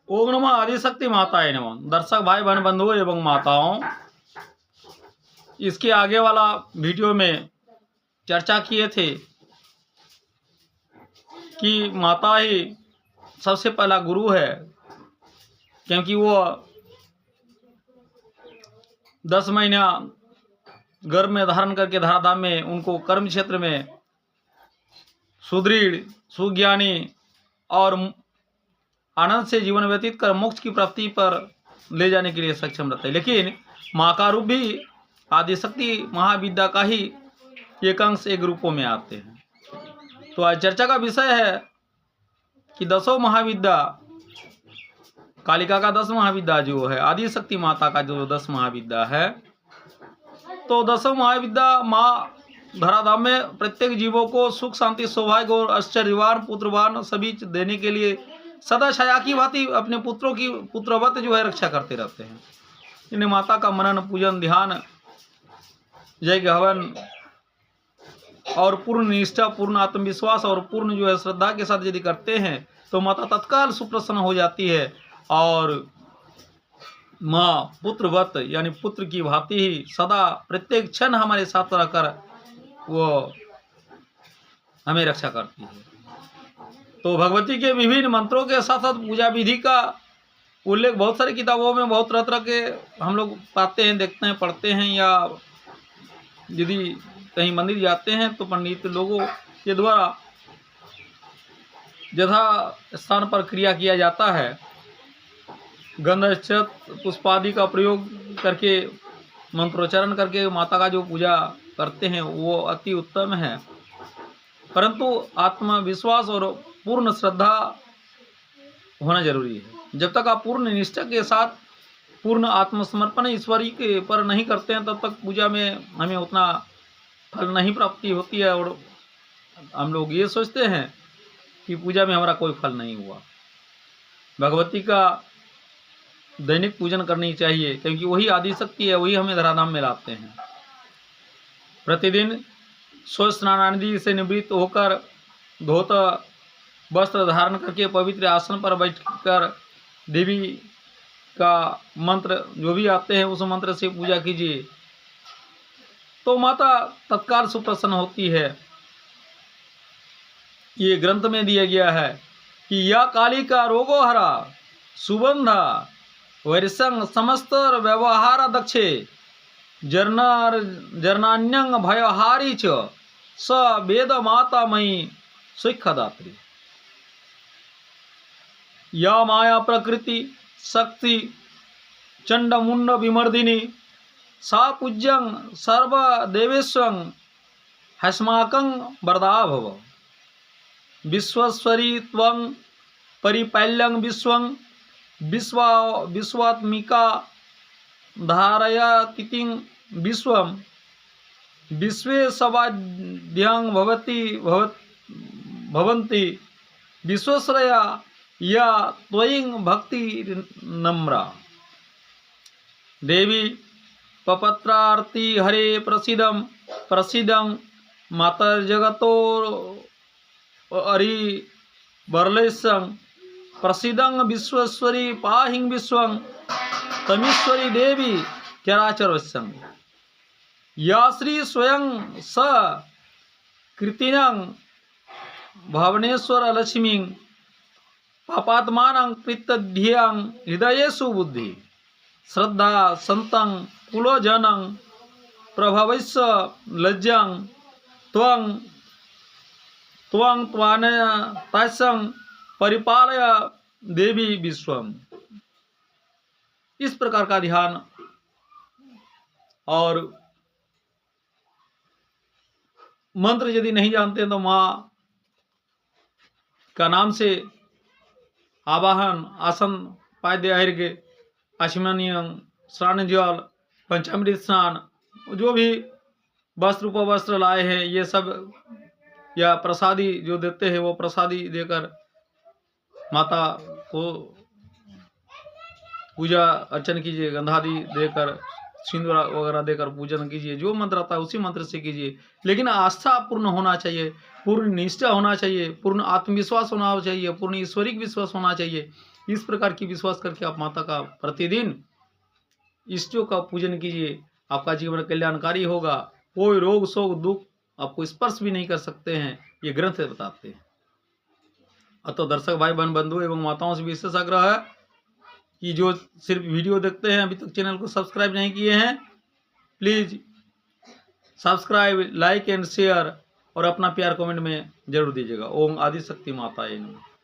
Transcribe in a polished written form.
ओम नमः आदिशक्ति माताए नमः। दर्शक भाई बहन बंधुओं एवं माताओं, इसके आगे वाला वीडियो में चर्चा किए थे कि माता ही सबसे पहला गुरु है, क्योंकि वो 10 महीना गर्भ में धारण करके धराधाम में उनको कर्म क्षेत्र में सुदृढ़, सुज्ञानी और आनंद से जीवन व्यतीत कर मोक्ष की प्राप्ति पर ले जाने के लिए सक्षम रहते हैं। लेकिन माँ का रूप भी आदिशक्ति महाविद्या का ही एक अंश, एक रूपों में आते हैं। तो आज चर्चा का विषय है कि 10 महाविद्या, कालिका का 10 महाविद्या जो है, आदिशक्ति माता का जो 10 महाविद्या है, तो 10 महाविद्या माँ धराधाम में प्रत्येक जीवों को सुख, शांति, सौभाग्य और ऐश्वर्यवान, पुत्रवान सभी देने के लिए सदा छाया की भांति अपने पुत्रों की पुत्रवत जो है रक्षा करते रहते हैं। इन्हें माता का मनन, पूजन, ध्यान, यज्ञ, हवन और पूर्ण निष्ठा, पूर्ण आत्मविश्वास और पूर्ण जो है श्रद्धा के साथ यदि करते हैं तो माता तत्काल सुप्रसन्न हो जाती है और माँ पुत्रवत यानी पुत्र की भांति ही सदा प्रत्येक क्षण हमारे साथ रहकर वो हमें रक्षा करती है। तो भगवती के विभिन्न मंत्रों के साथ साथ पूजा विधि का उल्लेख बहुत सारी किताबों में बहुत तरह तरह के हम लोग पाते हैं, देखते हैं, पढ़ते हैं, या यदि कहीं मंदिर जाते हैं तो पंडित लोगों के द्वारा यथा स्थान पर क्रिया किया जाता है। गंध, अक्षत, पुष्पादि का प्रयोग करके मंत्रोच्चारण करके माता का जो पूजा करते हैं वो अति उत्तम है, परंतु आत्मविश्वास और पूर्ण श्रद्धा होना जरूरी है। जब तक आप पूर्ण निष्ठा के साथ पूर्ण आत्मसमर्पण ईश्वरी के पर नहीं करते हैं तब तक पूजा में हमें उतना फल नहीं प्राप्ति होती है और हम लोग ये सोचते हैं कि पूजा में हमारा कोई फल नहीं हुआ। भगवती का दैनिक पूजन करनी चाहिए, क्योंकि वही आदिशक्ति है, वही हमें धराधाम में लाते हैं। प्रतिदिन स्व स्नानादि से निवृत्त होकर धोता वस्त्र धारण करके पवित्र आसन पर बैठकर देवी का मंत्र जो भी आते हैं उस मंत्र से पूजा कीजिए तो माता तत्काल सुप्रसन्न होती है। ये ग्रंथ में दिया गया है कि या कालिका रोगोहरा सुबंधा वैरसंग समस्त व्यवहार दक्षे जर्नान्यंग भयहारी च स वेद माता मयि सुखदात्री। या माया प्रकृति शक्ति चंड मुंड विमर्दिनी सा पूज्यं सर्वदेवेश्वं हस्माकं वरदा भव। विश्वस्वरी त्वं परिपाल्यं विश्वं विश्वात्मिका धारयतीतिं विश्वं विश्वे सवाद्यं भवन्ति विश्वश्रया या त्वयिं भक्ति नम्रा। देवी पपत्रार्ति हरे प्रसीदं प्रसीदं मातर्जगतो अरि बर्लेशं प्रसीदं विश्वेश्वरी पाहिं विश्वं तमीश्वरी देवी चराचरस्यं। या श्री स्वयं स कृतिनं भवनेश्वर लक्ष्मी पापात्मानं कृतधियं हृदयेषु बुद्धि श्रद्धा संतं कुलजनं प्रभवस्य लज्जं त्वं त्वानयं परिपालय देवी विश्वम। इस प्रकार का ध्यान और मंत्र यदि नहीं जानते तो माँ का नाम से आवाहन, आसन, पाद्य अर्घ्य, आचमनीयं, स्नान जल, पंचामृत स्नान, जो भी वस्त्र उपवस्त्र लाए हैं ये सब, या प्रसादी जो देते हैं वो प्रसादी देकर माता को पूजा अर्चन कीजिए। गंधादि देकर, सिंदूर वगैरह देकर पूजन कीजिए। जो मंत्र आता है उसी मंत्र से कीजिए, लेकिन आस्था पूर्ण होना चाहिए, पूर्ण निष्ठा होना चाहिए, पूर्ण आत्मविश्वास होना चाहिए, पूर्ण ईश्वरिक विश्वास होना चाहिए। इस प्रकार की विश्वास करके आप माता का प्रतिदिन इष्टों का पूजन कीजिए, आपका जीवन कल्याणकारी होगा। कोई रोग शोक दुख आपको स्पर्श भी नहीं कर सकते हैं, ये ग्रंथ बताते हैं। अतः दर्शक भाई बहन बंधु एवं माताओं से विशेष आग्रह है कि जो सिर्फ वीडियो देखते हैं, अभी तक चैनल को सब्सक्राइब नहीं किए हैं, please subscribe, like and share और अपना प्यार कमेंट में जरूर दीजिएगा। ओम आदिशक्ति माताये नमः।